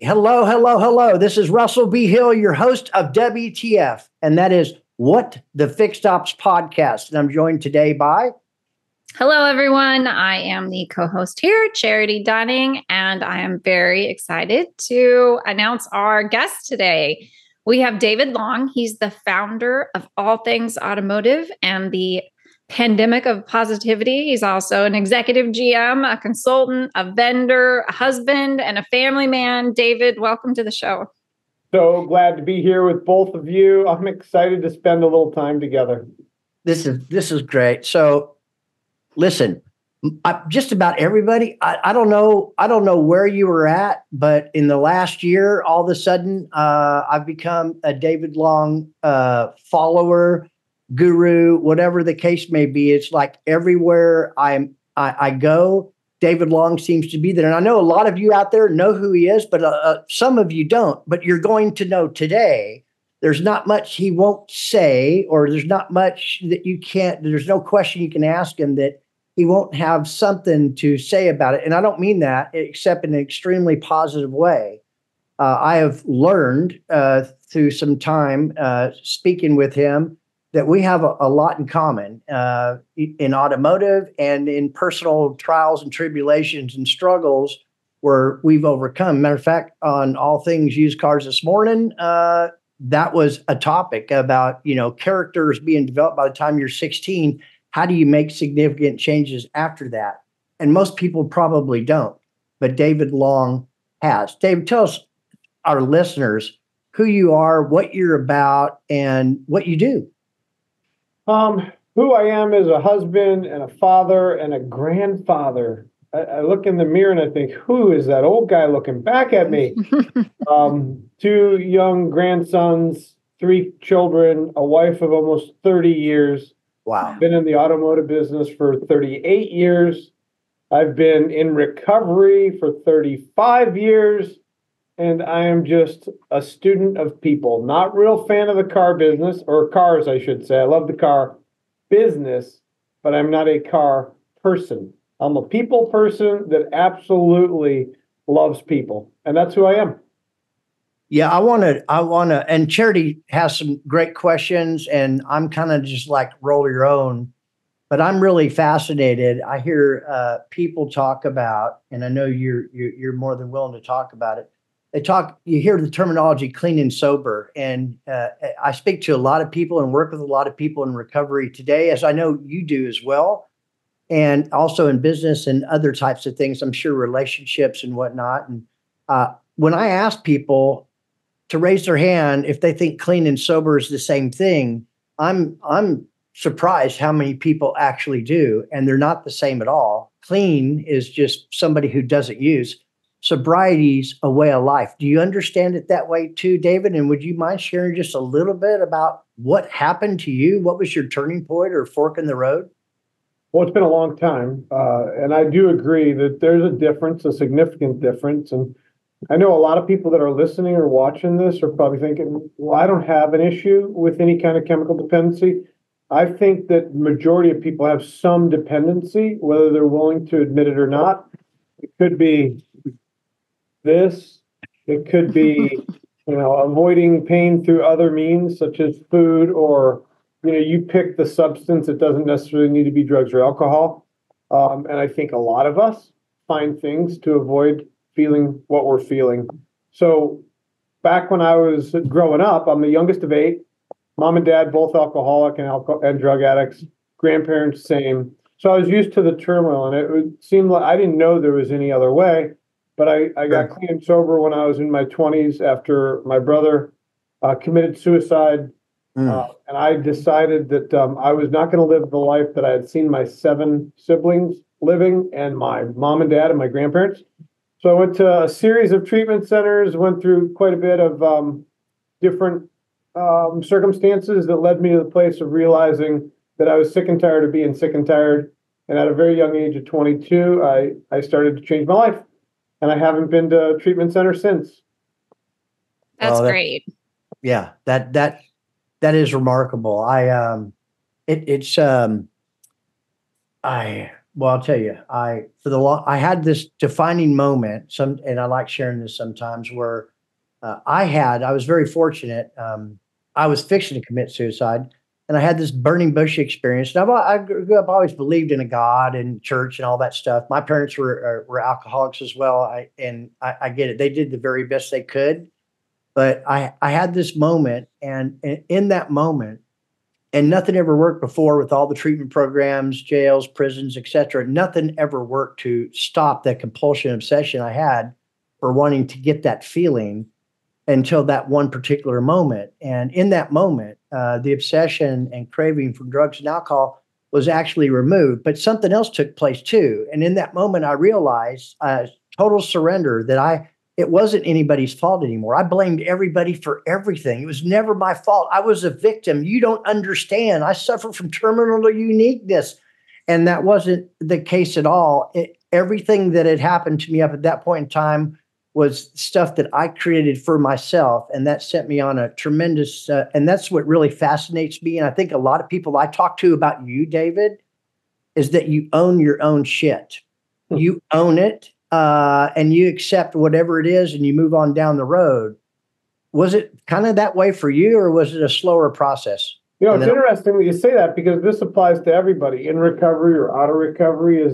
Hello, hello, hello. This is Russell B. Hill, your host of WTF, and that is What the FixedOPS podcast. And I'm joined today by... Hello, everyone. I am the co-host here, Charity Dunning, and I am very excited to announce our guest today. We have David Long. He's the founder of All Things Automotive and the Pandemic of Positivity. He's also an executive GM, a consultant, a vendor, a husband, and a family man. David, welcome to the show. So glad to be here with both of you. I'm excited to spend a little time together. This is great. So listen, just about everybody, I don't know where you were at, but in the last year, all of a sudden, I've become a David Long follower, guru, whatever the case may be. It's like everywhere I go, David Long seems to be there. And I know a lot of you out there know who he is, but some of you don't. But you're going to know today. There's not much he won't say, or there's not much that you can't, there's no question you can ask him that he won't have something to say about it. And I don't mean that except in an extremely positive way. I have learned through some time speaking with him that we have a lot in common in automotive and in personal trials and tribulations and struggles where we've overcome. Matter of fact, on All Things Used Cars this morning, that was a topic about, characters being developed by the time you're 16. How do you make significant changes after that? And most people probably don't, but David Long has. David, tell us, our listeners, who you are, what you're about, and what you do. Who I am is a husband and a father and a grandfather. I look in the mirror and I think, who is that old guy looking back at me? 2 young grandsons, 3 children, a wife of almost 30 years. Wow. I've been in the automotive business for 38 years. I've been in recovery for 35 years. And I am just a student of people. Not real fan of the car business, or cars, I should say. I love the car business, but I'm not a car person. I'm a people person that absolutely loves people. And that's who I am. Yeah, I want to, and Charity has some great questions, and I'm kind of just like roll your own, but I'm really fascinated. I hear people talk about, and I know you're more than willing to talk about it. You hear the terminology clean and sober, and I speak to a lot of people and work with a lot of people in recovery today, as I know you do as well, and also in business and other types of things, I'm sure relationships and whatnot. And when I ask people to raise their hand if they think clean and sober is the same thing, I'm surprised how many people actually do, and they're not the same at all. Clean is just somebody who doesn't use. Sobriety's a way of life. Do you understand it that way too, David? And would you mind sharing just a little bit about what happened to you? What was your turning point or fork in the road? Well, it's been a long time. And I do agree that there's a difference, a significant difference. And I know a lot of people that are listening or watching this are probably thinking, well, I don't have an issue with any kind of chemical dependency. I think that majority of people have some dependency, whether they're willing to admit it or not. It could be this, it could be, avoiding pain through other means such as food, or, you pick the substance. It doesn't necessarily need to be drugs or alcohol. And I think a lot of us find things to avoid feeling what we're feeling. So back when I was growing up, I'm the youngest of 8. Mom and dad, both alcoholic and drug addicts. Grandparents, same. So I was used to the turmoil, and it seemed like I didn't know there was any other way. But I got clean and sober when I was in my 20s after my brother committed suicide. And I decided that I was not going to live the life that I had seen my 7 siblings living, and my mom and dad and my grandparents. So I went to a series of treatment centers, went through quite a bit of different circumstances that led me to the place of realizing that I was sick and tired of being sick and tired. And at a very young age of 22, I started to change my life. And I haven't been to a treatment center since. That's great. Yeah, that is remarkable. I Well, I'll tell you, I had this defining moment, and I like sharing this sometimes, where I was very fortunate. I was fixing to commit suicide, and I had this burning bush experience. And I grew up, always believed in a God and church and all that stuff. My parents were alcoholics as well. I get it. They did the very best they could, but I had this moment, and in that moment, and nothing ever worked before with all the treatment programs, jails, prisons, et cetera. Nothing ever worked to stop that compulsion obsession I had for wanting to get that feeling until that one particular moment. And in that moment, the obsession and craving for drugs and alcohol was actually removed, but something else took place too. And in that moment, I realized total surrender that it wasn't anybody's fault anymore. I blamed everybody for everything. It was never my fault. I was a victim. You don't understand. I suffer from terminal uniqueness. And that wasn't the case at all. Everything that had happened to me up at that point in time was stuff that I created for myself. And that sent me on a tremendous, and that's what really fascinates me. And I think a lot of people I talk to about you, David, is that you own your own shit. You own it, and you accept whatever it is and you move on down the road. Was it kind of that way for you, or was it a slower process? It's interesting that you say that, because this applies to everybody in recovery or out of recovery.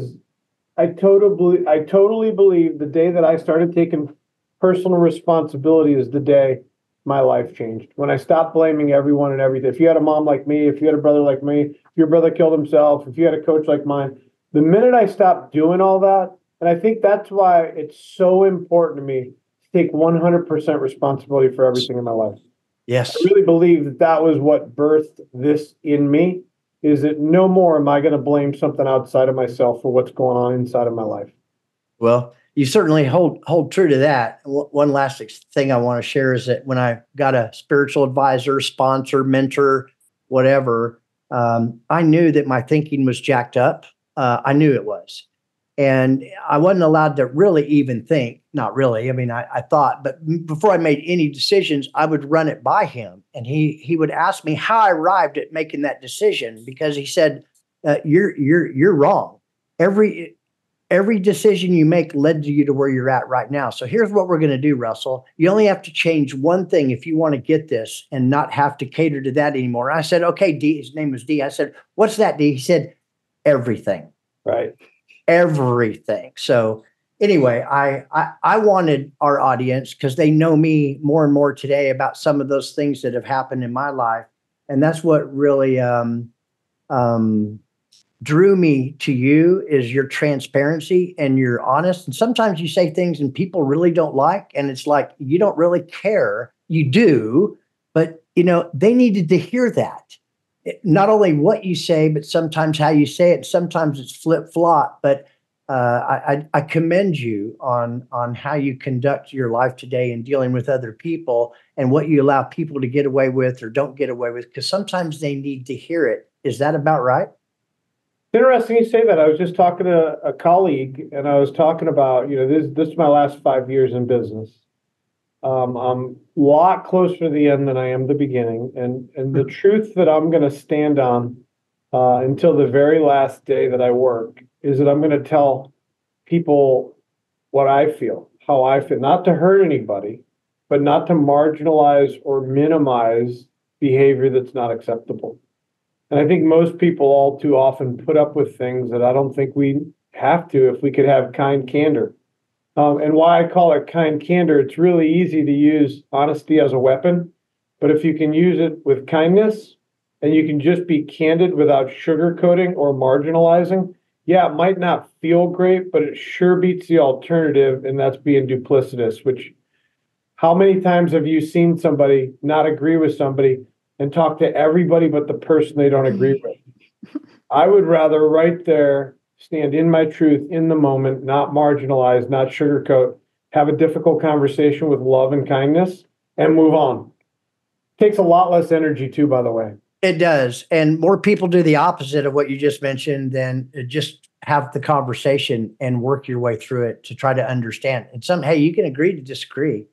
I totally believe the day that I started taking personal responsibility is the day my life changed. When I stopped blaming everyone and everything. If you had a mom like me, if you had a brother like me, if your brother killed himself, if you had a coach like mine, the minute I stopped doing all that, and I think that's why it's so important to me to take 100% responsibility for everything in my life. Yes. I really believe that was what birthed this in me, is that no more am I going to blame something outside of myself for what's going on inside of my life. Well, you certainly hold true to that. One last thing I want to share is that when I got a spiritual advisor, sponsor, mentor, whatever, I knew that my thinking was jacked up. I knew it was. And I wasn't allowed to really even think. Not really. I mean, I thought, but before I made any decisions, I would run it by him. And he would ask me how I arrived at making that decision, because he said, you're wrong. Every decision you make led you to where you're at right now. So here's what we're going to do, Russell. You only have to change one thing if you want to get this and not have to cater to that anymore. I said, okay, D. His name was D. I said, what's that, D? He said, everything. Right. Everything. So anyway, I wanted our audience, because they know me more and more today about some of those things that have happened in my life. And that's what really drew me to you, is your transparency and you're honest. And sometimes you say things and people really don't like, and it's like, you don't really care. You do, but they needed to hear that. Not only what you say, but sometimes how you say it. Sometimes it's flip-flop, but I commend you on how you conduct your life today in dealing with other people, and what you allow people to get away with or don't get away with, because sometimes they need to hear it. Is that about right? Interesting you say that. I was just talking to a colleague, and I was talking about, this is my last 5 years in business. I'm a lot closer to the end than I am the beginning. And the truth that I'm going to stand on until the very last day that I work is that I'm going to tell people what I feel, how I feel, not to hurt anybody, but not to marginalize or minimize behavior that's not acceptable. And I think most people all too often put up with things that I don't think we have to, if we could have kind candor. And why I call it kind candor, it's really easy to use honesty as a weapon, but if you can use it with kindness, and you can just be candid without sugarcoating or marginalizing, yeah, it might not feel great, but it sure beats the alternative, and that's being duplicitous. Which, how many times have you seen somebody not agree with somebody and talk to everybody but the person they don't agree with? I would rather right there stand in my truth in the moment, not marginalize, not sugarcoat, have a difficult conversation with love and kindness, and move on. Takes a lot less energy too, by the way. It does. And more people do the opposite of what you just mentioned than just have the conversation and work your way through it to try to understand. And hey, you can agree to disagree,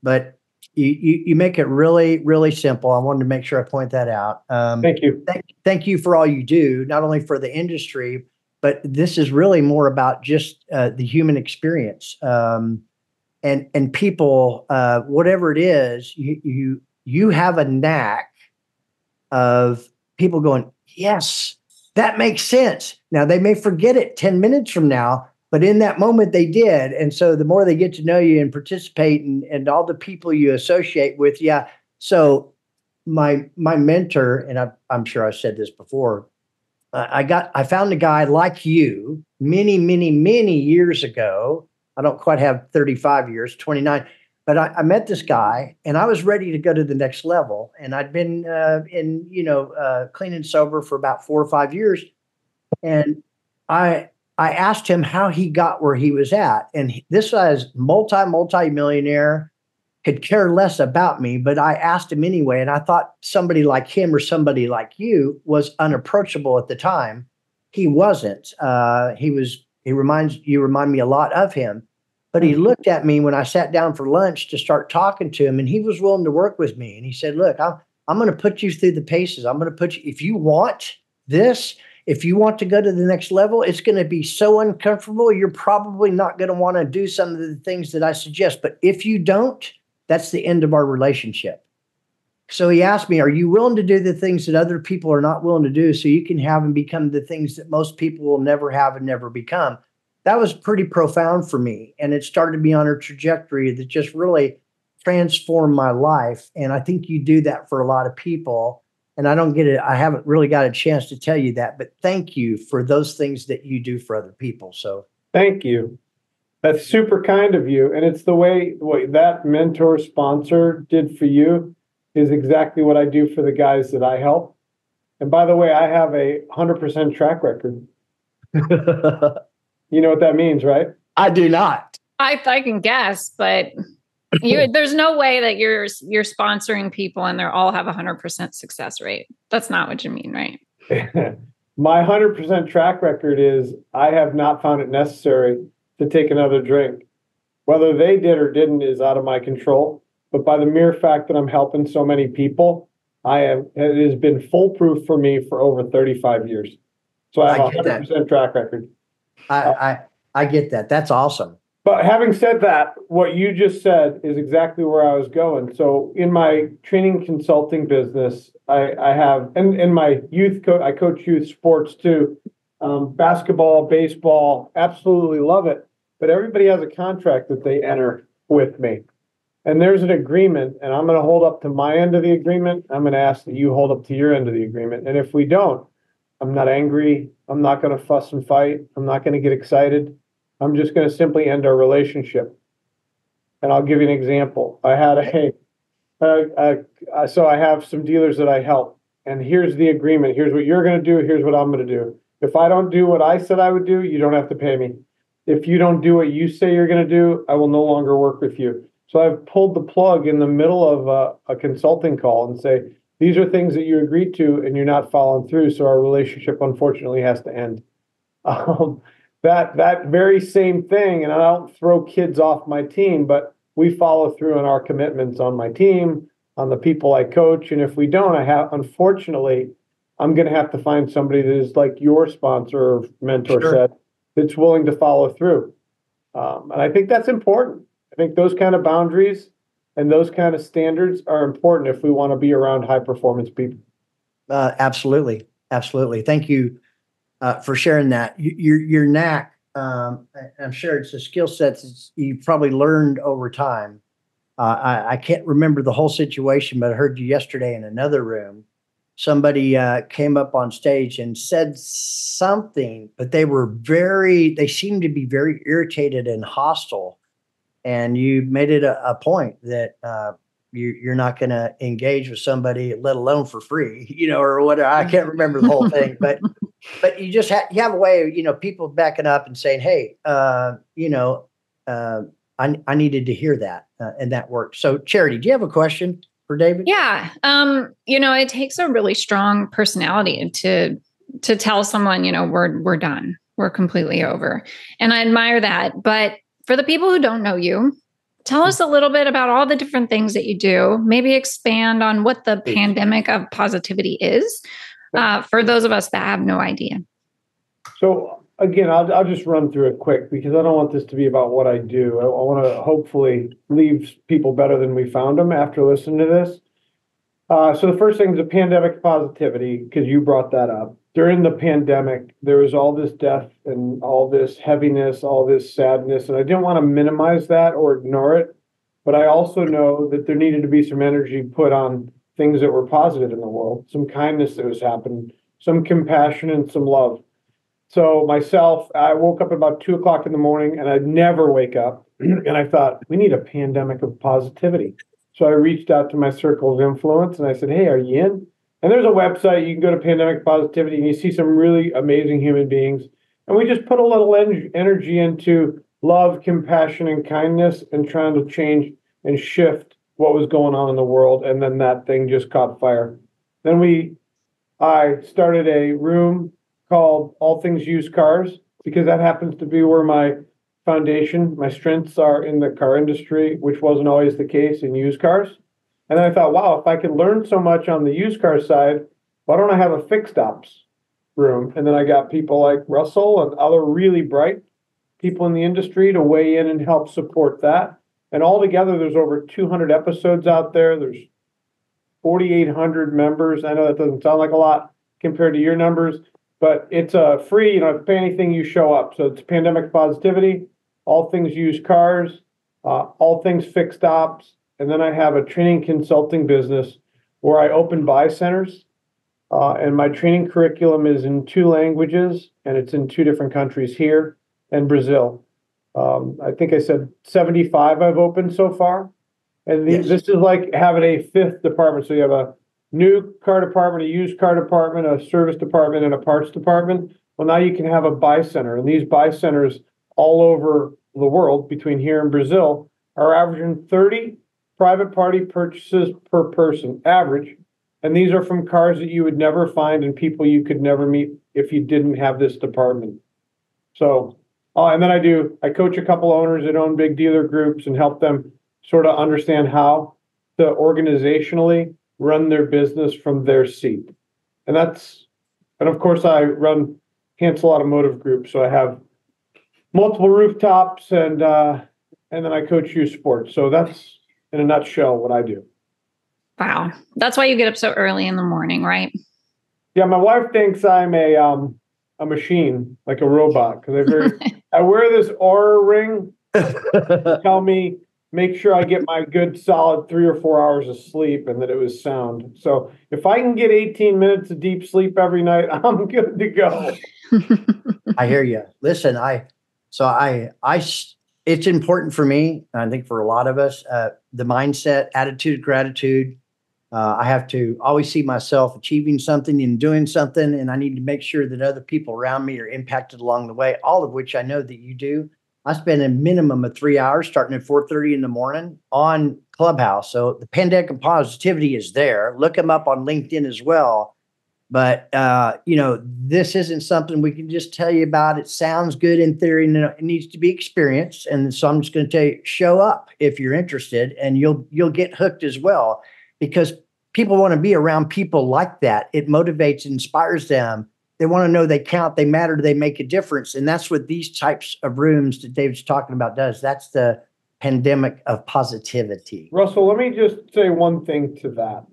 but you make it really, really simple. I wanted to make sure I point that out. Thank you. Thank you for all you do, not only for the industry, but this is really more about just the human experience. And people, whatever it is, you have a knack of people going, yes, that makes sense. Now they may forget it 10 minutes from now, but in that moment they did. And so the more they get to know you and participate and all the people you associate with, yeah. So my mentor, and I'm sure I've said this before, I found a guy like you many years ago. I don't quite have 35 years, 29, but I met this guy and I was ready to go to the next level. And I'd been clean and sober for about 4 or 5 years. And I asked him how he got where he was at. And this guy's multi-millionaire, could care less about me, but I asked him anyway. And I thought somebody like him or somebody like you was unapproachable at the time. He wasn't. You remind me a lot of him. But he looked at me when I sat down for lunch to start talking to him, and he was willing to work with me. And he said, look, I'm going to put you through the paces. I'm going to put you, if you want this, if you want to go to the next level, it's going to be so uncomfortable. You're probably not going to want to do some of the things that I suggest. But if you don't, that's the end of our relationship. So he asked me, are you willing to do the things that other people are not willing to do so you can have and become the things that most people will never have and never become? That was pretty profound for me. And it started me on a trajectory that just really transformed my life. And I think you do that for a lot of people. And I haven't really got a chance to tell you that, but thank you for those things that you do for other people. So thank you. That's super kind of you. And it's the way what that mentor sponsor did for you is exactly what I do for the guys that I help. And by the way, I have a 100% track record. You know what that means, right? I do not. I can guess, but there's no way that you're sponsoring people and they all have a 100% success rate. That's not what you mean, right? My 100% track record is I have not found it necessary to take another drink. Whether they did or didn't is out of my control. But by the mere fact that I'm helping so many people, it has been foolproof for me for over 35 years. So I have a 100% track record. I get that. That's awesome. But having said that, what you just said is exactly where I was going. So in my training consulting business, I have, and in my I coach youth sports too, basketball, baseball, absolutely love it. But everybody has a contract that they enter with me. And there's an agreement, and I'm going to hold up to my end of the agreement. I'm going to ask that you hold up to your end of the agreement. And if we don't, I'm not angry. I'm not going to fuss and fight. I'm not going to get excited. I'm just going to simply end our relationship. And I'll give you an example. I had so I have some dealers that I help, and here's the agreement. Here's what you're going to do. Here's what I'm going to do. If I don't do what I said I would do, you don't have to pay me. If you don't do what you say you're going to do, I will no longer work with you. So I've pulled the plug in the middle of a consulting call and say, these are things that you agreed to and you're not following through. So our relationship, unfortunately, has to end. That very same thing, and I don't throw kids off my team, but we follow through on our commitments on my team, on the people I coach. And if we don't, unfortunately, I'm going to have to find somebody that is like your sponsor or mentor said, that's willing to follow through. And I think that's important. I think those kind of boundaries and those kind of standards are important if we want to be around high performance people. Absolutely. Thank you for sharing that. Your knack, I'm sure it's a skill set you've probably learned over time. I can't remember the whole situation, but I heard you yesterday in another room. Somebody came up on stage and said something, but they seemed to be very irritated and hostile. And you made it a point that you're not going to engage with somebody, let alone for free, or whatever. I can't remember the whole thing, but you just you have a way of, people backing up and saying, hey, I needed to hear that, and that worked. So Charity, do you have a question for David? Yeah. It takes a really strong personality to tell someone, we're done. We're completely over. And I admire that. But for the people who don't know you, tell us a little bit about all the different things that you do. Maybe expand on what the pandemic of positivity is for those of us that have no idea. So again, I'll just run through it quick because I don't want this to be about what I do. I want to hopefully leave people better than we found them after listening to this. So the first thing is the pandemic positivity, because you brought that up. During the pandemic, there was all this death and all this heaviness, all this sadness, and I didn't want to minimize that or ignore it. But I also know that there needed to be some energy put on things that were positive in the world, some kindness that was happening, some compassion and some love. So myself, I woke up at about 2 o'clock in the morning, and I'd never wake up. And I thought, we need a pandemic of positivity. So I reached out to my circle of influence and I said, hey, are you in? And there's a website, you can go to Pandemic Positivity and you see some really amazing human beings. And we just put a little energy into love, compassion, and kindness and trying to change and shift what was going on in the world. And then that thing just caught fire. Then I started a room called All Things Used Cars, because that happens to be where my foundation, my strengths are in the car industry, which wasn't always the case in used cars. And then I thought, wow, if I could learn so much on the used car side, why don't I have a FixedOPS room? And then I got people like Russell and other really bright people in the industry to weigh in and help support that. And altogether, there's over 200 episodes out there. There's 4,800 members. I know that doesn't sound like a lot compared to your numbers, but it's free. You don't have to pay anything, you show up. So it's Pandemic Positivity, All Things Used Cars, All Things FixedOPS. And then I have a training consulting business where I open buy centers. And my training curriculum is in 2 languages, and it's in 2 different countries here and Brazil. I think I said 75 I've opened so far. And Yes. this is like having a 5th department. So you have a new car department, a used car department, a service department, and a parts department. Well, now you can have a buy center. And these buy centers all over the world, between here and Brazil, are averaging 30 private party purchases per person, average. And these are from cars that you would never find and people you could never meet if you didn't have this department. So, and then I coach a couple owners that own big dealer groups and help them sort of understand how to organizationally run their business from their seat. And of course I run Hansel Automotive Group. So I have multiple rooftops and then I coach youth sports. So that's in a nutshell what I do. Wow. That's why you get up so early in the morning, right? Yeah, my wife thinks I'm a machine, like a robot, because I wear this Aura ring to tell me, make sure I get my good solid 3 or 4 hours of sleep and that it was sound. So if I can get 18 minutes of deep sleep every night, I'm good to go. I hear you. Listen, it's important for me, and I think for a lot of us, the mindset, attitude, gratitude. I have to always see myself achieving something and doing something, and I need to make sure that other people around me are impacted along the way, all of which I know that you do. I spend a minimum of 3 hours starting at 4:30 in the morning on Clubhouse. So the Pandemic of Positivity is there. Look them up on LinkedIn as well. But, this isn't something we can just tell you about. It sounds good in theory, and it needs to be experienced. And so I'm just going to tell you, show up if you're interested, and you'll get hooked as well, because people want to be around people like that. It motivates, inspires them. They want to know they count, they matter, they make a difference. And that's what these types of rooms that David's talking about does. That's the Pandemic of Positivity. Russell, let me just say one thing to that.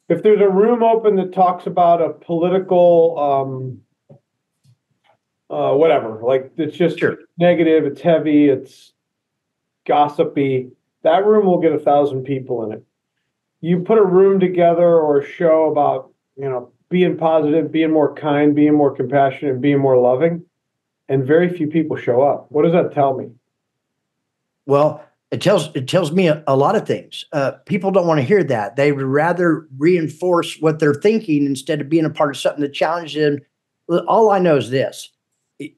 If there's a room open that talks about a political, whatever, like it's just Sure. negative, it's heavy, it's gossipy, that room will get 1,000 people in it. You put a room together or a show about, being positive, being more kind, being more compassionate, being more loving, and very few people show up. What does that tell me? Well, it tells me a lot of things. People don't want to hear that. They would rather reinforce what they're thinking instead of being a part of something that challenges them. All I know is this: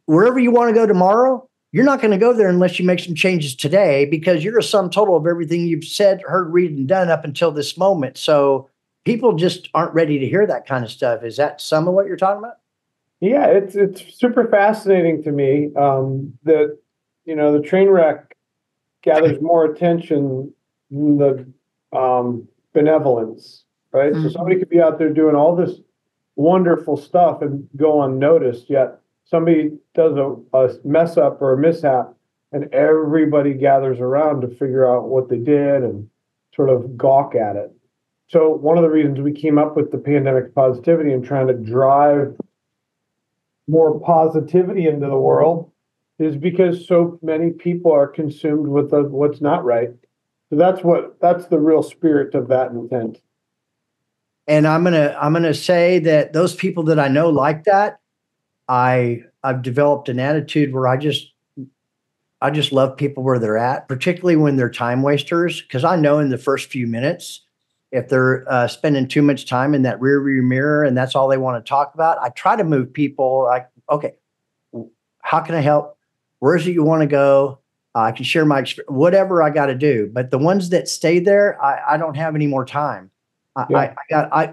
wherever you want to go tomorrow, you're not going to go there unless you make some changes today, because you're a sum total of everything you've said, heard, read, and done up until this moment. So people just aren't ready to hear that kind of stuff. Is that some of what you're talking about? Yeah, it's super fascinating to me that the train wreck gathers more attention than the benevolence, right? Mm-hmm. So somebody could be out there doing all this wonderful stuff and go unnoticed, yet somebody does a mess up or a mishap, and everybody gathers around to figure out what they did and sort of gawk at it. So one of the reasons we came up with the pandemic positivity and trying to drive more positivity into the world is because so many people are consumed with what's not right. So that's the real spirit of that intent. And I'm gonna say that those people that I know like that, I've developed an attitude where I just love people where they're at, particularly when they're time wasters, because I know in the first few minutes, if they're spending too much time in that rear view mirror and that's all they want to talk about, I try to move people like, okay, how can I help? Where is it you want to go? I can share my experience, whatever I got to do. But the ones that stay there, I don't have any more time. Yeah.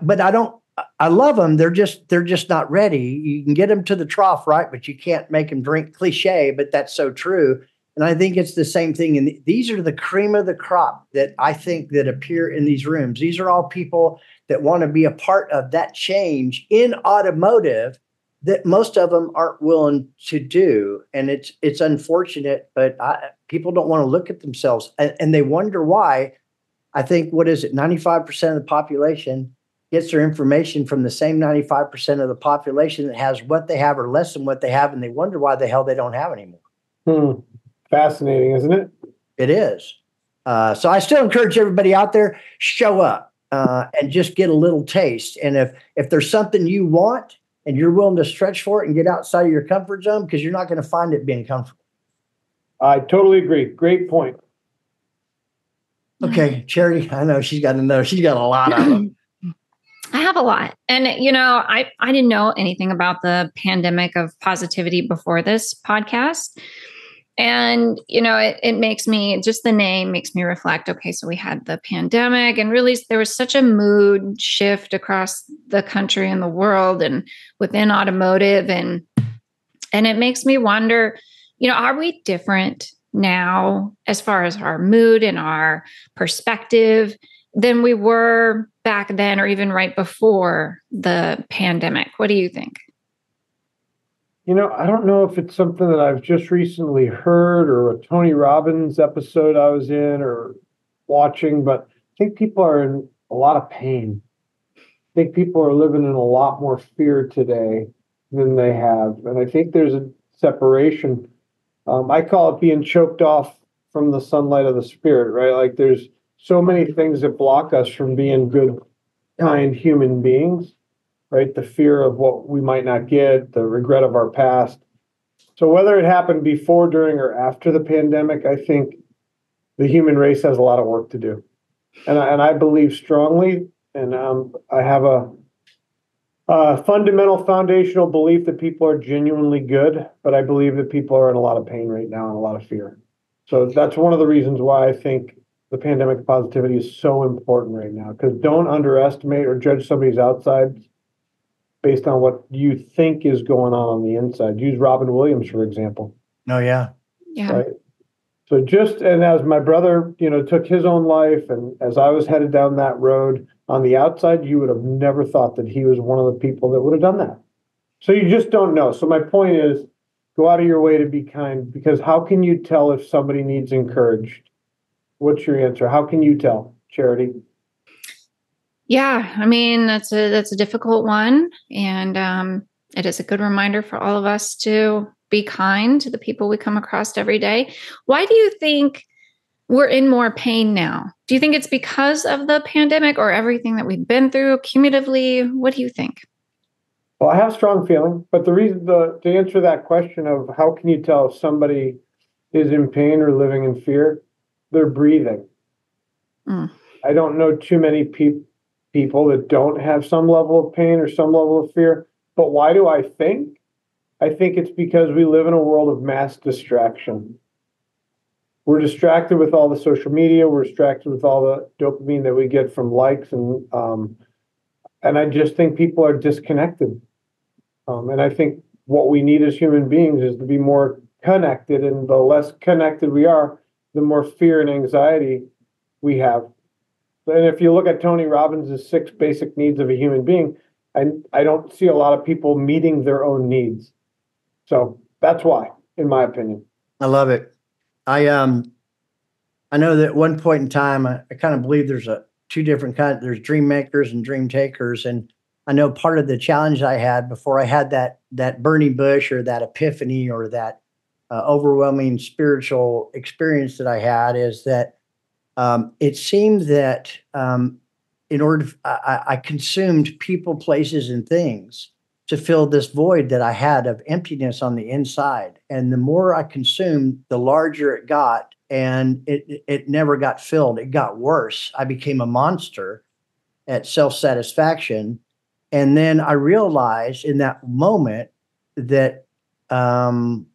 But I don't. I love them. They're just not ready. You can get them to the trough, right? But you can't make them drink. Cliche, but that's so true. And I think it's the same thing. And these are the cream of the crop that I think that appear in these rooms. These are all people that want to be a part of that change in automotive that most of them aren't willing to do. And it's unfortunate, but people don't want to look at themselves and they wonder why. I think, what is it? 95% of the population gets their information from the same 95% of the population that has what they have or less than what they have. And they wonder why the hell they don't have anymore. Fascinating, isn't it? It is. So I still encourage everybody out there, show up and just get a little taste. And if there's something you want and you're willing to stretch for it and get outside of your comfort zone, because you're not going to find it being comfortable. I totally agree. Great point. Okay, Charity, I know she's got a lot of them. I have a lot. And, I didn't know anything about the pandemic of positivity before this podcast. And, it makes me, just the name makes me reflect, okay, so we had the pandemic and really there was such a mood shift across the country and the world and within automotive. And it makes me wonder, are we different now as far as our mood and our perspective than we were back then or even right before the pandemic? What do you think? I don't know if it's something that I've just recently heard or a Tony Robbins episode I was in or watching, but I think people are in a lot of pain. I think people are living in a lot more fear today than they have. And I think there's a separation. I call it being choked off from the sunlight of the spirit, right? Like there's so many things that block us from being good, kind human beings, right? The fear of what we might not get, the regret of our past. So whether it happened before, during, or after the pandemic, I think the human race has a lot of work to do. And I believe strongly, and I have a fundamental foundational belief that people are genuinely good, but I believe that people are in a lot of pain right now and a lot of fear. So that's one of the reasons why I think the pandemic positivity is so important right now, because don't underestimate or judge somebody's outside based on what you think is going on the inside. Use Robin Williams, for example. Oh, yeah. Yeah. Right. So and as my brother, took his own life, and as I was headed down that road, on the outside, you would have never thought that he was one of the people that would have done that. So you just don't know. So my point is, go out of your way to be kind, because how can you tell if somebody needs encouraged? What's your answer? How can you tell, Charity? Yeah, I mean, that's a difficult one. And it is a good reminder for all of us to be kind to the people we come across every day. Why do you think we're in more pain now? Do you think it's because of the pandemic or everything that we've been through cumulatively? What do you think? Well, I have a strong feeling, but the reason to answer that question of how can you tell if somebody is in pain or living in fear, they're breathing. I don't know too many people that don't have some level of pain or some level of fear. But why do I think? I think it's because we live in a world of mass distraction. We're distracted with all the social media. We're distracted with all the dopamine that we get from likes, and I just think people are disconnected. And I think what we need as human beings is to be more connected, and the less connected we are, the more fear and anxiety we have. And if you look at Tony Robbins' 6 basic needs of a human being, I don't see a lot of people meeting their own needs. So that's why, in my opinion. I love it. I know that at one point in time, I kind of believe there's two different kinds. There's dream makers and dream takers, and I know part of the challenge I had before I had that burning bush or that epiphany or that overwhelming spiritual experience that I had is that it seemed that in order I consumed people, places, and things to fill this void that I had of emptiness on the inside. And the more I consumed, the larger it got, and it never got filled. It got worse. I became a monster at self-satisfaction. And then I realized in that moment that in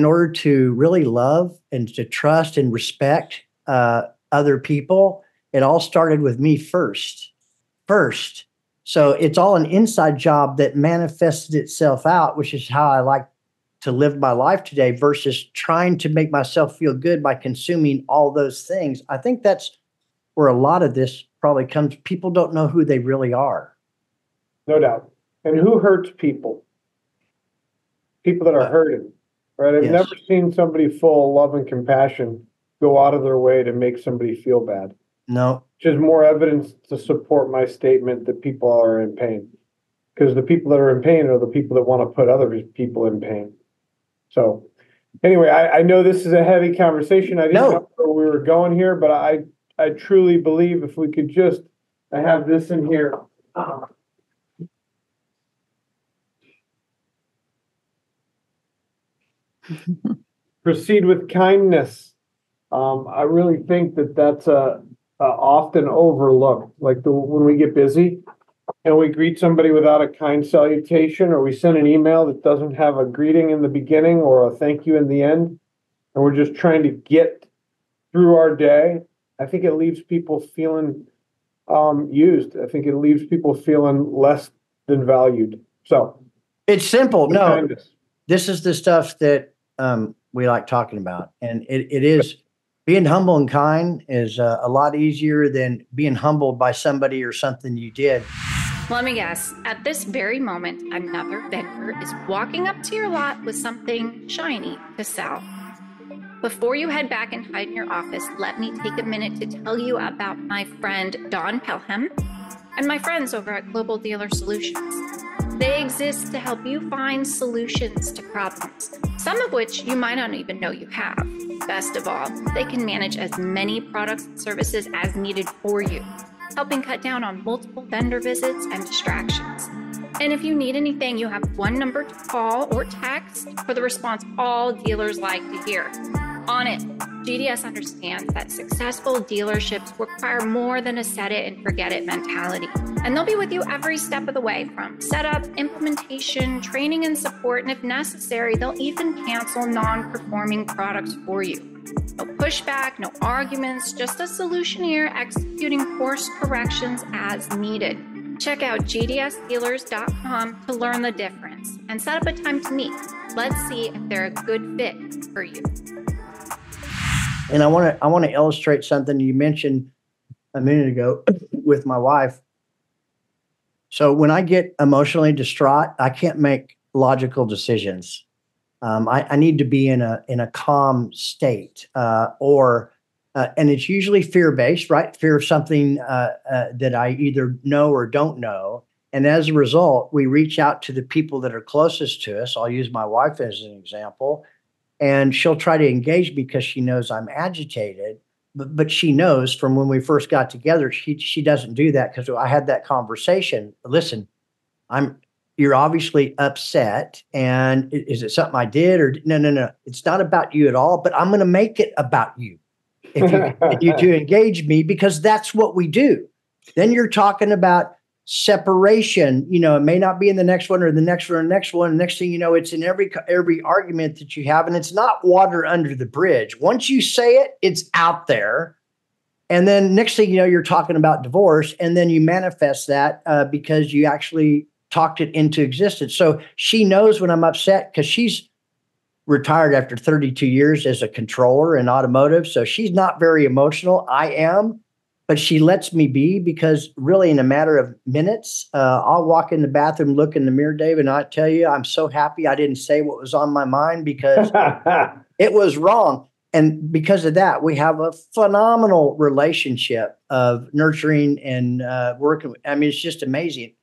order to really love and to trust and respect other people, it all started with me first. So it's all an inside job that manifested itself out, which is how I like to live my life today versus trying to make myself feel good by consuming all those things. I think that's where a lot of this probably comes. People don't know who they really are. No doubt. And who hurts people? People that are hurting, right? I've never seen somebody full of love and compassion go out of their way to make somebody feel bad. No. Which is more evidence to support my statement that people are in pain. Because the people that are in pain are the people that want to put other people in pain. So anyway, I know this is a heavy conversation. I didn't know where we were going here, but I truly believe if we could just, I have this in here. Proceed with kindness. I really think that that's often overlooked. Like when we get busy and we greet somebody without a kind salutation, or we send an email that doesn't have a greeting in the beginning or a thank you in the end, and we're just trying to get through our day, I think it leaves people feeling used. I think it leaves people feeling less than valued. So it's simple. No, kindness. This is the stuff that we like talking about. And it is being humble and kind is a lot easier than being humbled by somebody or something you did. Let me guess. At this very moment, another vendor is walking up to your lot with something shiny to sell. Before you head back and hide in your office, let me take a minute to tell you about my friend Dawn Pelham and my friends over at Global Dealer Solutions. They exist to help you find solutions to problems, some of which you might not even know you have. Best of all, they can manage as many products and services as needed for you, helping cut down on multiple vendor visits and distractions. And if you need anything, you have one number to call or text for the response all dealers like to hear. On it, GDS understands that successful dealerships require more than a set it and forget it mentality. And they'll be with you every step of the way, from setup, implementation, training, and support. And if necessary, they'll even cancel non-performing products for you. No pushback, no arguments, just a solution here executing course corrections as needed. Check out gdsdealers.com to learn the difference and set up a time to meet. Let's see if they're a good fit for you. And I want to illustrate something you mentioned a minute ago with my wife. So when I get emotionally distraught, I can't make logical decisions. I need to be in a calm state, and it's usually fear-based, right? Fear of something that I either know or don't know. And as a result, we reach out to the people that are closest to us. I'll use my wife as an example. And she'll try to engage because she knows I'm agitated, but she knows from when we first got together, she doesn't do that because I had that conversation. Listen, you're obviously upset, and is it something I did or no? It's not about you at all, but I'm going to make it about you if you continue to engage me, because that's what we do. Then you're talking about separation. It may not be in the next one or the next one or the next one. Next thing you know, it's in every argument that you have, and it's not water under the bridge. Once you say it, it's out there. And then next thing you know, you're talking about divorce, and then you manifest that because you actually talked it into existence. So she knows when I'm upset because she's retired after 32 years as a controller in automotive. So she's not very emotional. I am. but she lets me be, because really in a matter of minutes, I'll walk in the bathroom, look in the mirror, Dave, and I tell you, I'm so happy I didn't say what was on my mind, because it was wrong. And because of that, we have a phenomenal relationship of nurturing and working. I mean, it's just amazing.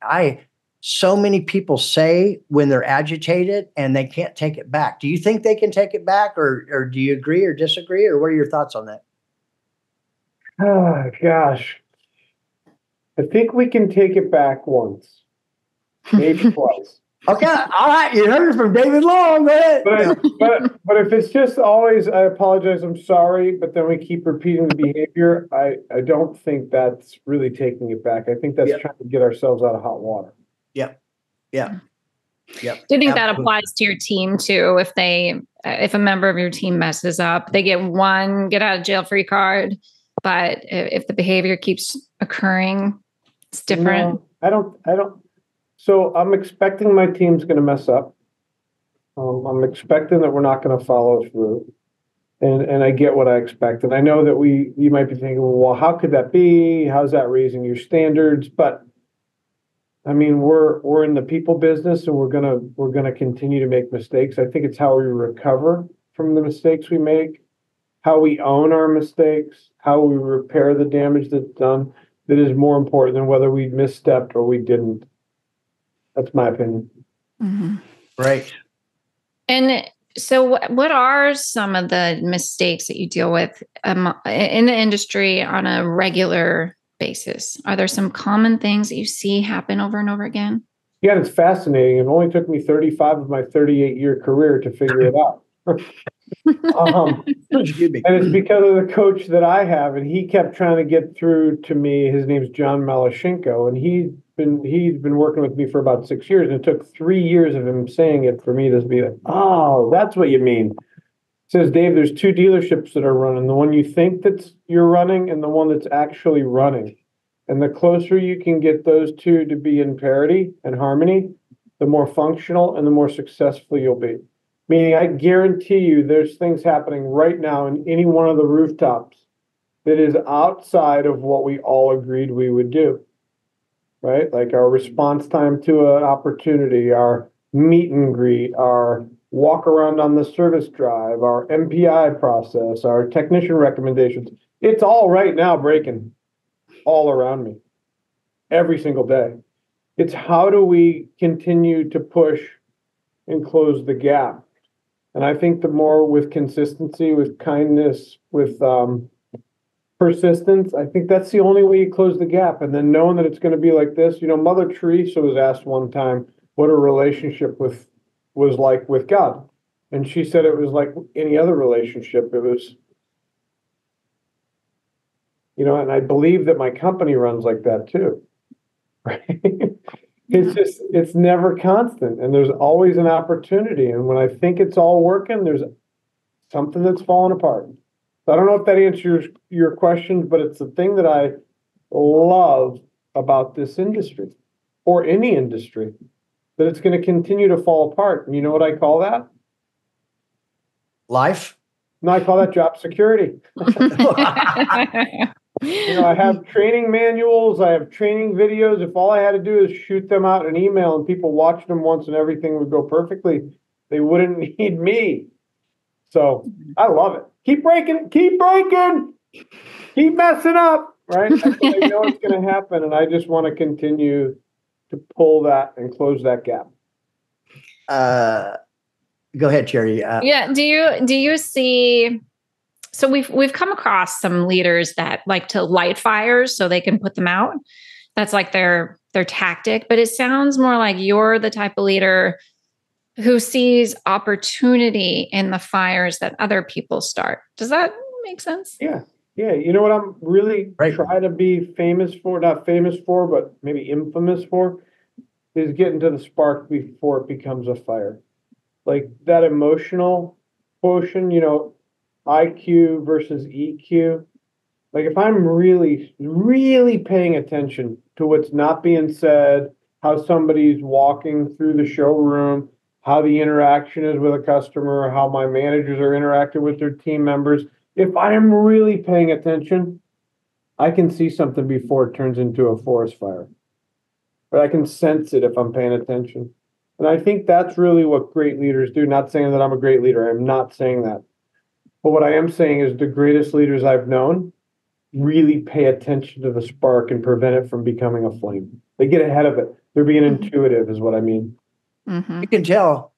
So many people say when they're agitated and they can't take it back. Do you think they can take it back, or do you agree or disagree, or what are your thoughts on that? Oh, gosh. I think we can take it back once, maybe twice. Okay, all right. You heard it from David Long, man. But if it's just always, I apologize, I'm sorry, but then we keep repeating the behavior, I don't think that's really taking it back. I think that's trying to get ourselves out of hot water. Yep. Do you think that applies to your team too? If a member of your team messes up, they get one get out of jail free card, but if the behavior keeps occurring, it's different. No, I don't. So I'm expecting my team's going to mess up. I'm expecting that we're not going to follow through, and I get what I expect. And I know that you might be thinking, well, how could that be? How's that raising your standards? But I mean, we're in the people business, and we're gonna continue to make mistakes. I think it's how we recover from the mistakes we make, how we own our mistakes, how we repair the damage that's done, that is more important than whether we misstepped or we didn't. That's my opinion. Mm-hmm. Right. And so what are some of the mistakes that you deal with in the industry on a regular basis? Are there some common things that you see happen over and over again? Yeah, it's fascinating. It only took me 35 of my 38-year career to figure it out. And it's because of the coach that I have, and he kept trying to get through to me. His name's John Malashenko, and he's been working with me for about 6 years, and it took 3 years of him saying it for me to be like, oh, that's what you mean. Says, Dave, there's two dealerships that are running, the one you think you're running and the one that's actually running. And the closer you can get those two to be in parity and harmony, the more functional and the more successful you'll be. Meaning, I guarantee you there's things happening right now in any one of the rooftops that is outside of what we all agreed we would do, right? Like our response time to an opportunity, our meet and greet, our walk around on the service drive, our MPI process, our technician recommendations. It's all right now breaking all around me every single day. It's how do we continue to push and close the gap? And I think the more with consistency, with kindness, with persistence, I think that's the only way you close the gap. And then knowing that it's going to be like this, Mother Teresa was asked one time what her relationship was like with God. And she said it was like any other relationship. It was, and I believe that my company runs like that too. Right? It's never constant, and there's always an opportunity. And when I think it's all working, there's something that's falling apart. So I don't know if that answers your question, but it's the thing that I love about this industry, or any industry, that it's going to continue to fall apart. And you know what I call that? Life? No, I call that job security. I have training manuals, I have training videos. If all I had to do is shoot them out in an email and people watched them once and everything would go perfectly, they wouldn't need me. So I love it. Keep breaking, keep messing up, right? I know it's going to happen, and I just want to continue to pull that and close that gap. Go ahead, Cherry. Yeah. Do you see? So we've come across some leaders that like to light fires so they can put them out. That's like their tactic. But it sounds more like you're the type of leader who sees opportunity in the fires that other people start. Does that make sense? Yeah. Yeah. You know what I'm really trying to be famous for, not famous for, but maybe infamous for, is getting to the spark before it becomes a fire. Like that emotional quotient, IQ versus EQ. Like if I'm really, really paying attention to what's not being said, how somebody's walking through the showroom, how the interaction is with a customer, how my managers are interacting with their team members. If I am really paying attention, I can see something before it turns into a forest fire. But I can sense it if I'm paying attention. And I think that's really what great leaders do. Not saying that I'm a great leader. I'm not saying that. But what I am saying is the greatest leaders I've known really pay attention to the spark and prevent it from becoming a flame. They get ahead of it. They're being intuitive is what I mean. Mm-hmm. You can tell,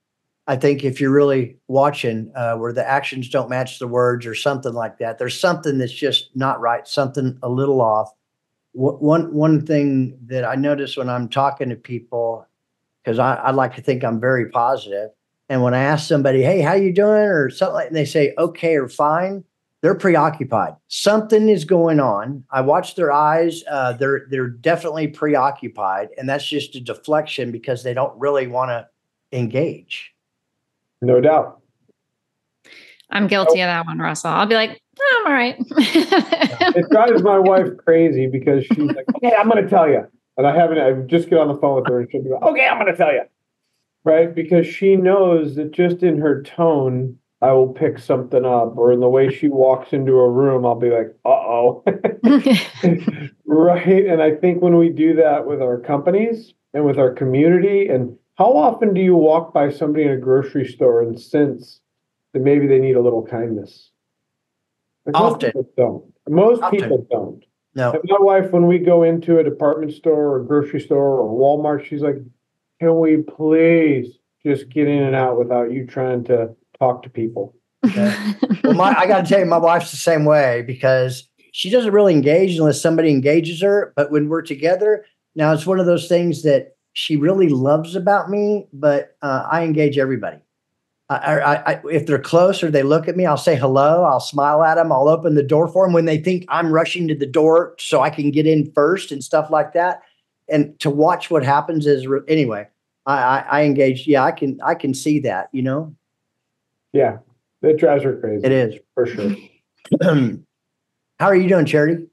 I think, if you're really watching where the actions don't match the words or something like that. There's something that's just not right, something a little off. One thing that I notice when I'm talking to people, because I like to think I'm very positive, and when I ask somebody, "Hey, how you doing?" or something, and they say okay or fine, they're preoccupied. Something is going on. I watch their eyes. They're definitely preoccupied, and that's just a deflection because they don't really want to engage. No doubt. I'm guilty of that one, Russell. I'll be like, oh, I'm all right. It drives my wife crazy because she's like, okay, I'm going to tell you. And I just get on the phone with her and she'll be like, okay, I'm going to tell you. Right? Because she knows that just in her tone, I will pick something up, or in the way she walks into a room, I'll be like, uh-oh. Right? And I think when we do that with our companies and with our community, and how often do you walk by somebody in a grocery store and sense that maybe they need a little kindness? Like, Often. Most Often. people don't. No. And my wife, when we go into a department store or a grocery store or Walmart, she's like, can we please just get in and out without you trying to talk to people? Okay. Well, I got to tell you, my wife's the same way because she doesn't really engage unless somebody engages her. But when we're together, now it's one of those things that she really loves about me, but I engage everybody. If they're close or they look at me, I'll say hello. I'll smile at them. I'll open the door for them when they think I'm rushing to the door so I can get in first and stuff like that. And to watch what happens is anyway. I engage. Yeah, I can see that. You know. Yeah, it drives her crazy. It is for sure. How are you doing, Charity?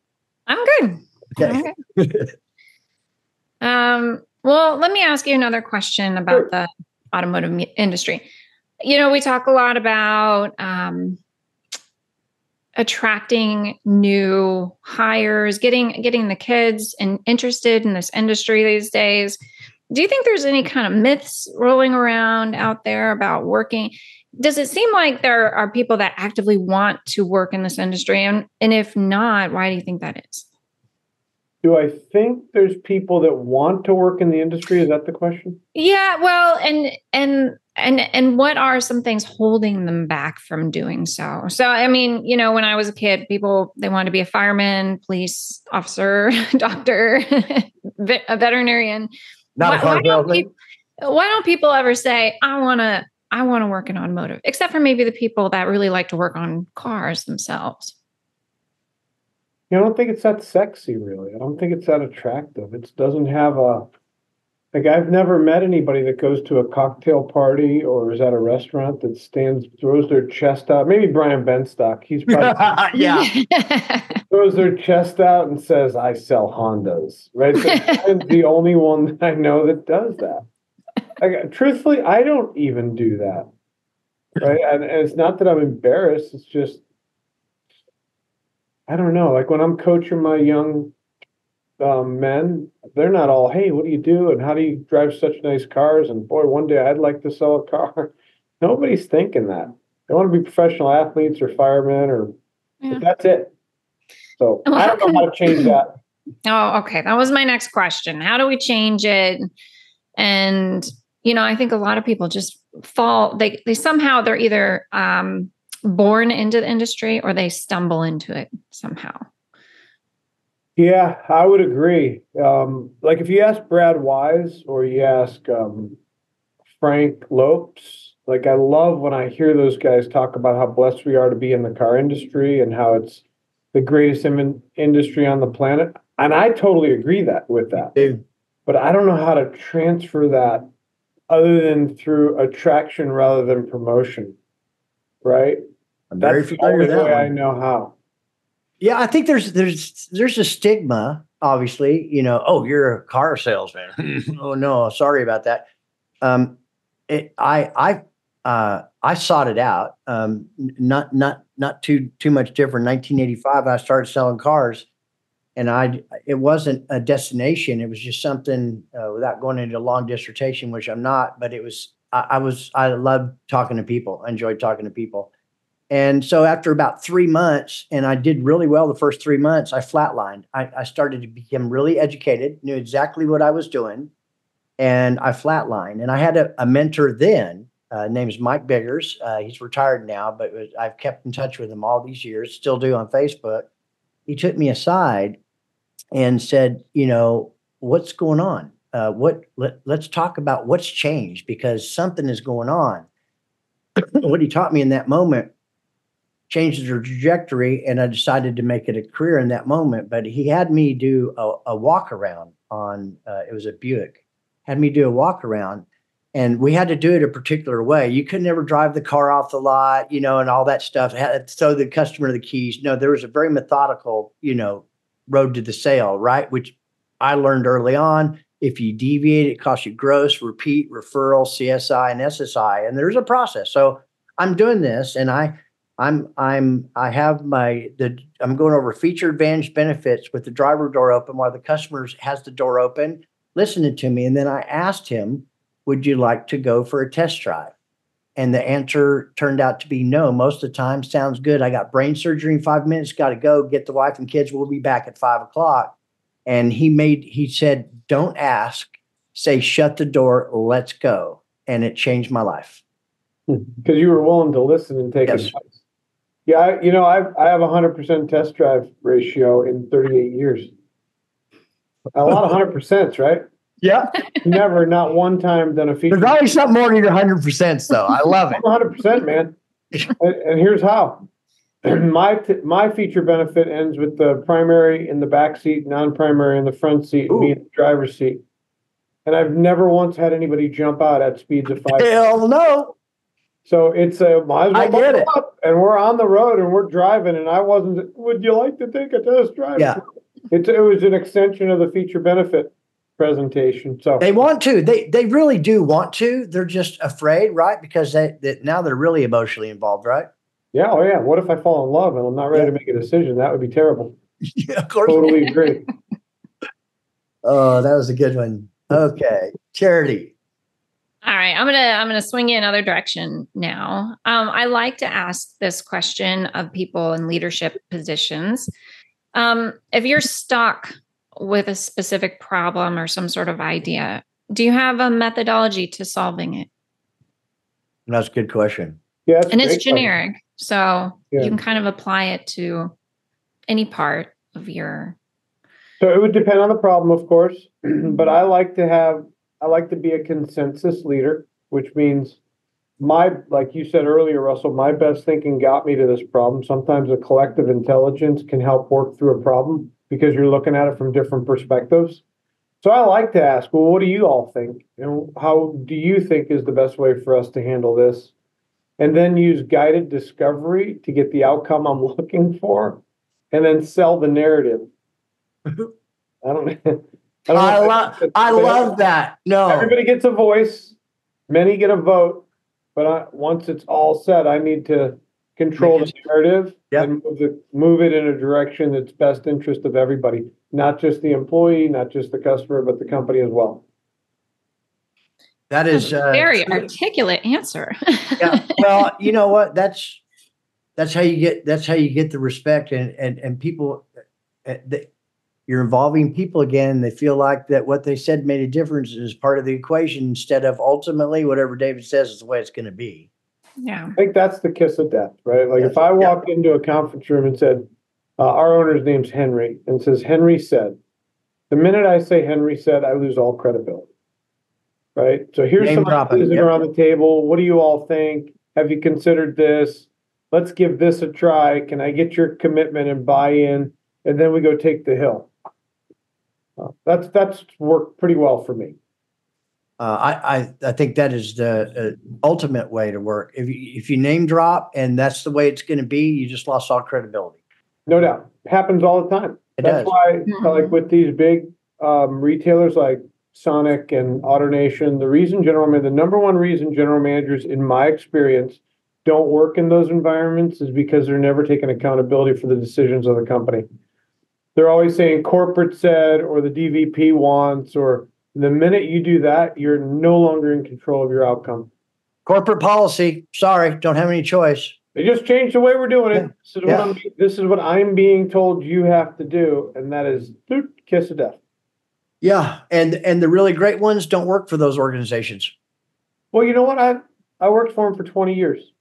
I'm good. Okay. I'm good. Well, let me ask you another question about the automotive industry. You know, we talk a lot about attracting new hires, getting the kids interested in this industry these days. Do you think there's any kind of myths rolling around out there about working? Does it seem like there are people that actively want to work in this industry? And if not, why do you think that is? Do I think there's people that want to work in the industry? Is that the question? Yeah, well, and what are some things holding them back from doing so? So, I mean, you know, when I was a kid, people, they wanted to be a fireman, police officer, doctor, a veterinarian. Not a car salesman. Why don't people ever say, I want to work in automotive, except for maybe the people that really like to work on cars themselves? I don't think it's that sexy, really. I don't think it's that attractive. It doesn't have I've never met anybody that goes to a cocktail party or is at a restaurant that throws their chest out. Maybe Brian Benstock. He's probably, yeah. throws their chest out and says, I sell Hondas, right? So I'm the only one that I know that does that. Truthfully, I don't even do that, right? And it's not that I'm embarrassed. It's just, I don't know. Like when I'm coaching my young men, they're not all, hey, what do you do? And how do you drive such nice cars? And boy, one day I'd like to sell a car. Nobody's thinking that. They want to be professional athletes or firemen but that's it. So I don't know how to change that. Oh, okay. That was my next question. How do we change it? And, you know, I think a lot of people just they somehow they're either born into the industry or they stumble into it somehow. Yeah, I would agree. Like if you ask Brad Wise or you ask Frank Lopes, like I love when I hear those guys talk about how blessed we are to be in the car industry and how it's the greatest industry on the planet. And I totally agree with that. But I don't know how to transfer that other than through attraction rather than promotion, right? That's the only way I know how. Yeah, I think there's a stigma, obviously, you know, oh, you're a car salesman. Oh no, sorry about that. I sought it out. Not too much different. 1985, I started selling cars, And it wasn't a destination. It was just something, without going into a long dissertation, which I'm not, but I loved talking to people. I enjoyed talking to people. And so after about 3 months, and I did really well the first 3 months, I flatlined. I started to become really educated, knew exactly what I was doing, and I flatlined. And I had a mentor then, name's Mike Biggers. He's retired now, but I've kept in touch with him all these years, still do on Facebook. He took me aside and said, what's going on? Let's talk about what's changed, because something is going on. What he taught me in that moment changed the trajectory, and I decided to make it a career in that moment. But he had me do a walk around on, it was a Buick, had me do a walk around, and we had to do it a particular way. You could never drive the car off the lot, and all that stuff. Had to throw the customer the keys. No, there was a very methodical, road to the sale, right? Which I learned early on. If you deviate, it costs you gross, repeat, referral, CSI, and SSI, and there's a process. So I'm doing this, and I'm going over feature advantage benefits with the driver door open while the customer has the door open, listening to me. And then I asked him, would you like to go for a test drive? And the answer turned out to be no. Most of the time, sounds good. I got brain surgery in 5 minutes, got to go get the wife and kids. We'll be back at 5:00. And he said, don't ask, say, shut the door, let's go. And it changed my life. Because you were willing to listen and take advice. Yeah, I have 100% test drive ratio in 38 years. A lot of 100%s, right? Yeah. Never, not one time done a feature. There's always something more than your 100%, though. I love it. 100%, man. And here's how. My feature benefit ends with the primary in the back seat, non-primary in the front seat, and me in the driver's seat. And I've never once had anybody jump out at speeds of 5. Hell no. So it's might as well buckle up, and we're on the road and we're driving, and I wasn't, would you like to take a test drive? Yeah. It was an extension of the feature benefit presentation. So they want to, they really do want to. They're just afraid, right? Because now they're really emotionally involved, right? Yeah. Oh yeah. What if I fall in love and I'm not ready to make a decision? That would be terrible. Yeah, of course. Totally agree. Oh, that was a good one. Okay. Charity. All right, I'm gonna swing in another direction now. I like to ask this question of people in leadership positions. If you're stuck with a specific problem or some sort of idea, do you have a methodology to solving it? That's a good question. Yeah, and it's generic, so you can kind of apply it to any part of your. So it would depend on the problem, of course, but I like to be a consensus leader, which means like you said earlier, Russell, my best thinking got me to this problem. Sometimes a collective intelligence can help work through a problem because you're looking at it from different perspectives. So I like to ask, well, what do you all think? How do you think is the best way for us to handle this? And then use guided discovery to get the outcome I'm looking for, and then sell the narrative. I love that. No, everybody gets a voice, many get a vote, but once it's all said, I need to control the narrative and move it in a direction that's best interest of everybody, not just the employee, not just the customer, but the company as well. That is a very articulate answer. Yeah. Well, you know what? That's how you get the respect and people. You're involving people again. They feel like that what they said made a difference is part of the equation instead of ultimately whatever David says is the way it's going to be. Yeah. I think that's the kiss of death, right? Like if I walked into a conference room and said, our owner's name's Henry, and says, Henry said, the minute I say Henry said, I lose all credibility, right? So here's some ideas that are on the table. What do you all think? Have you considered this? Let's give this a try. Can I get your commitment and buy-in? And then we go take the hill. That's worked pretty well for me. I think that is the ultimate way to work. If you name drop and that's the way it's going to be, you just lost all credibility. No doubt, it happens all the time. That's why, like with these big retailers like Sonic and AutoNation, the number one reason general managers, in my experience, don't work in those environments is because they're never taking accountability for the decisions of the company. They're always saying corporate said or the DVP wants, or the minute you do that, you're no longer in control of your outcome. Corporate policy. Sorry, don't have any choice. They just changed the way we're doing it. Yeah. This is what I'm being told you have to do, and that is kiss of death. Yeah, and the really great ones don't work for those organizations. Well, you know what? I worked for them for 20 years.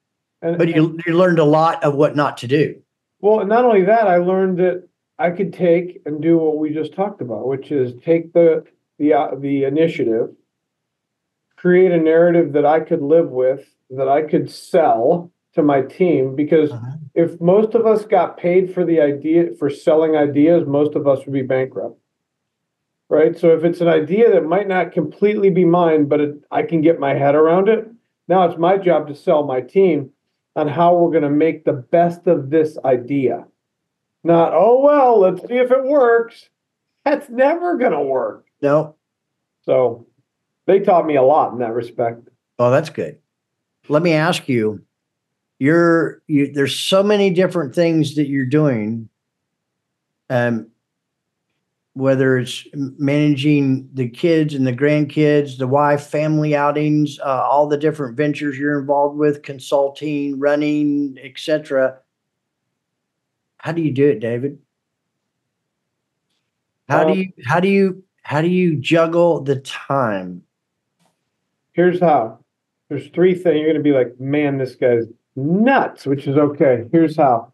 But you learned a lot of what not to do. Well, and not only that, I learned that I could take and do what we just talked about, which is take the initiative, create a narrative that I could live with, that I could sell to my team. Because if most of us got paid for the idea, for selling ideas, most of us would be bankrupt. Right? So if it's an idea that might not completely be mine, but I can get my head around it, now it's my job to sell my team on how we're going to make the best of this idea. Not, oh, well, let's see if it works. That's never going to work. No. So they taught me a lot in that respect. Oh, that's good. Let me ask you, there's so many different things that you're doing, whether it's managing the kids and the grandkids, the wife, family outings, all the different ventures you're involved with, consulting, running, etc. How do you do it, David? How do you juggle the time? Here's how. There's three things. You're going to be like, man, this guy's nuts, which is okay. Here's how.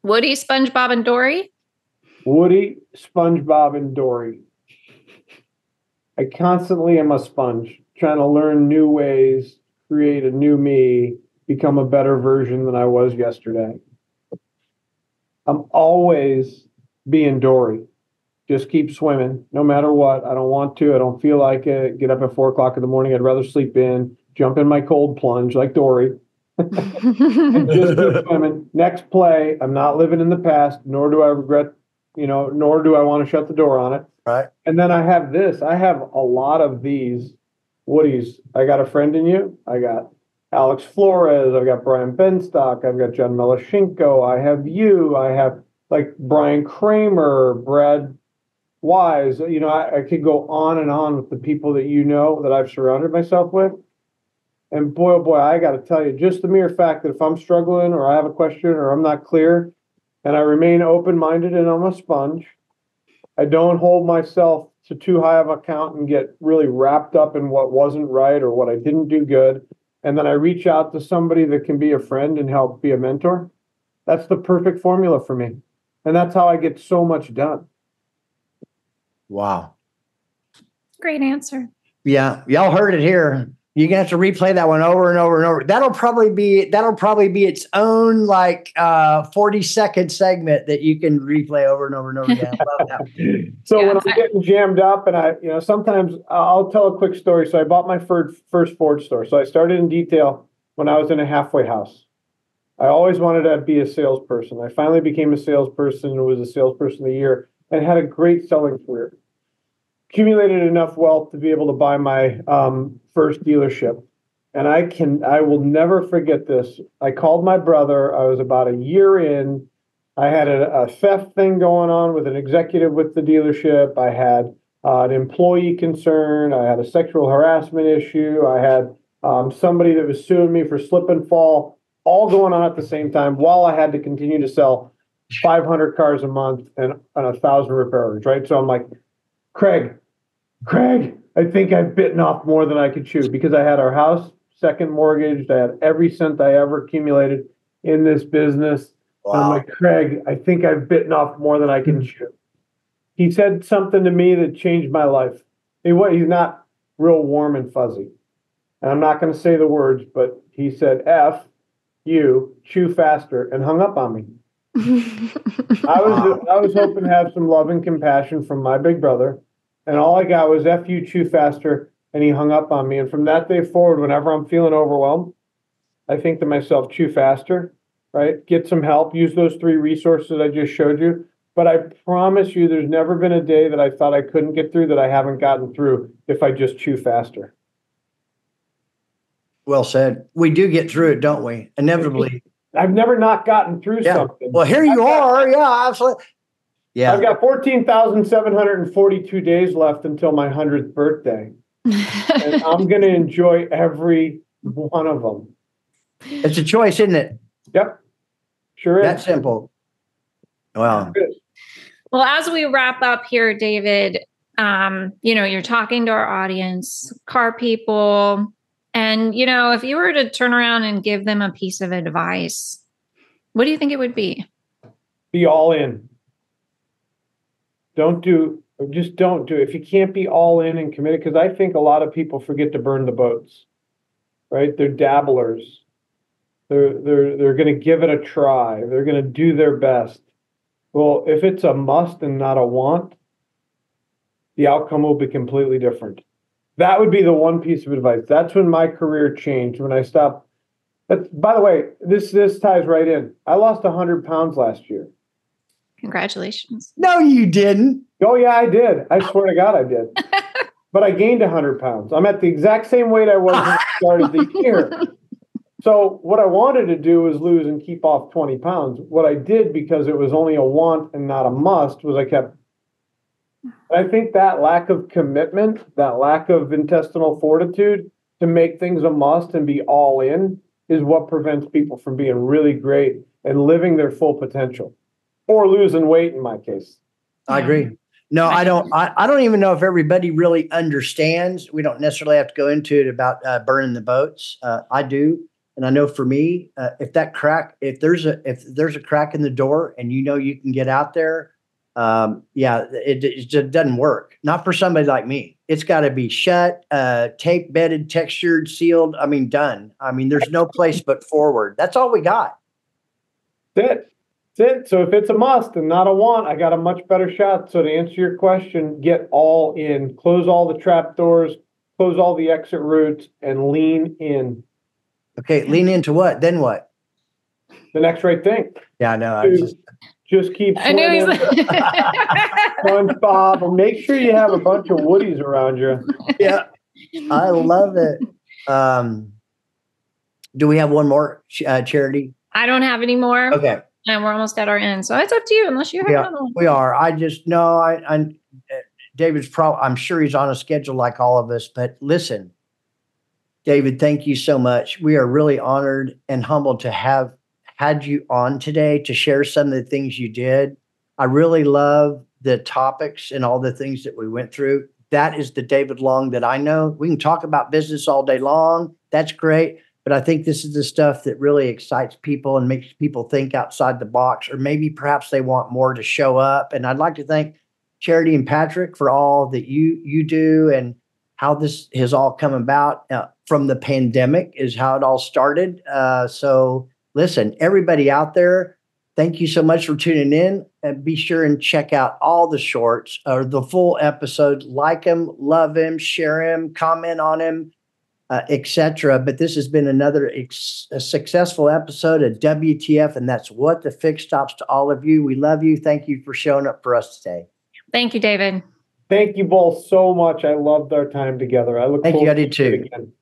Woody, SpongeBob, and Dory. Woody, SpongeBob, and Dory. I constantly am a sponge, trying to learn new ways, create a new me, become a better version than I was yesterday. I'm always being Dory. Just keep swimming, no matter what. I don't want to. I don't feel like it. Get up at 4 o'clock in the morning. I'd rather sleep in, jump in my cold plunge like Dory. And just keep swimming. Next play. I'm not living in the past, nor do I regret, nor do I want to shut the door on it. Right. And then I have this. I have a lot of these Woodies. I got a friend in you. I got Alex Flores. I've got Brian Benstock. I've got John Melashenko. I have you. I have like Brian Kramer, Brad Wise. I could go on and on with the people that that I've surrounded myself with. And boy, oh boy, I got to tell you, just the mere fact that if I'm struggling or I have a question or I'm not clear and I remain open-minded and I'm a sponge, I don't hold myself to too high of a count and get really wrapped up in what wasn't right or what I didn't do good. And then I reach out to somebody that can be a friend and help be a mentor. That's the perfect formula for me. And that's how I get so much done. Wow. Great answer. Yeah. Y'all heard it here. You're gonna have to replay that one over and over and over. That'll probably be its own 40-second segment that you can replay over and over and over again. I love that. So when I'm getting jammed up and sometimes I'll tell a quick story. So I bought my first Ford store. So I started in detail when I was in a halfway house. I always wanted to be a salesperson. I finally became a salesperson and was a salesperson of the year and had a great selling career. Accumulated enough wealth to be able to buy my first dealership. And I will never forget this. I called my brother. I was about a year in. I had a theft thing going on with an executive with the dealership. I had an employee concern. I had a sexual harassment issue. I had somebody that was suing me for slip and fall, all going on at the same time while I had to continue to sell 500 cars a month and 1,000 repairers, right? So I'm like, Craig, I think I've bitten off more than I could chew because I had our house second mortgaged. I had every cent I ever accumulated in this business. Wow. And I'm like, Craig, I think I've bitten off more than I can chew. He said something to me that changed my life. He's not real warm and fuzzy. And I'm not going to say the words, but he said, F you, chew faster, and hung up on me. I was hoping to have some love and compassion from my big brother. And all I got was F you, chew faster, and he hung up on me. And from that day forward, whenever I'm feeling overwhelmed, I think to myself, chew faster, right? Get some help. Use those 3 resources I just showed you. But I promise you, there's never been a day that I thought I couldn't get through that I haven't gotten through if I just chew faster. Well said. We do get through it, don't we? Inevitably. I've never not gotten through something. Well, here you are. Yeah, absolutely. Yeah. I've got 14,742 days left until my 100th birthday. And I'm going to enjoy every one of them. It's a choice, isn't it? Yep. Sure is. That simple. Well, well, as we wrap up here, David, you're talking to our audience, car people, and, if you were to turn around and give them a piece of advice, what do you think it would be? Be all in. Just don't do it. If you can't be all in and committed, because I think a lot of people forget to burn the boats, right? They're dabblers. They're going to give it a try. They're going to do their best. Well, if it's a must and not a want, the outcome will be completely different. That would be the one piece of advice. That's when my career changed, when I stopped. By the way, this ties right in. I lost 100 pounds last year. Congratulations. no, you didn't. Oh, yeah, I did. I swear to God, I did. But I gained 100 pounds. I'm at the exact same weight I was when I started the year. So what I wanted to do was lose and keep off 20 pounds. What I did, because it was only a want and not a must, was I kept. I think that lack of commitment, that lack of intestinal fortitude to make things a must and be all in is what prevents people from being really great and living their full potential, or losing weight in my case. I agree. No, I don't. I don't even know if everybody really understands. We don't necessarily have to go into it about burning the boats. I do, and I know for me, if there's a crack in the door, and you can get out there, it just doesn't work. Not for somebody like me. It's got to be shut, tape bedded, textured, sealed. I mean, done. I mean, there's no place but forward. That's all we got. That's it. So if it's a must and not a want, I got a much better shot. So to answer your question, get all in, close all the trap doors, close all the exit routes, and lean in. Okay, lean into what? Then what? The next right thing. Yeah, I know. Just keep swimming. SpongeBob, and make sure you have a bunch of Woodies around you. Yeah, I love it. Do we have one more, Charity? I don't have any more. Okay. And we're almost at our end. So it's up to you, unless you have another one. We are. I just know David's I'm sure he's on a schedule like all of us, but listen, David, thank you so much. We are really honored and humbled to have had you on today to share some of the things you did. I really love the topics and all the things that we went through. That is the David Long that I know. We can talk about business all day long. That's great. But I think this is the stuff that really excites people and makes people think outside the box, or maybe perhaps they want more to show up. And I'd like to thank Charity and Patrick for all that you do and how this has all come about from the pandemic is how it all started. So listen, everybody out there, thank you so much for tuning in, and be sure and check out all the shorts or the full episodes. Like them, love them, share them, comment on them, etc. But this has been another a successful episode of WTF, and that's what the fix stops to all of you. We love you. Thank you for showing up for us today. Thank you, David. Thank you both so much. I loved our time together. I look forward to it again.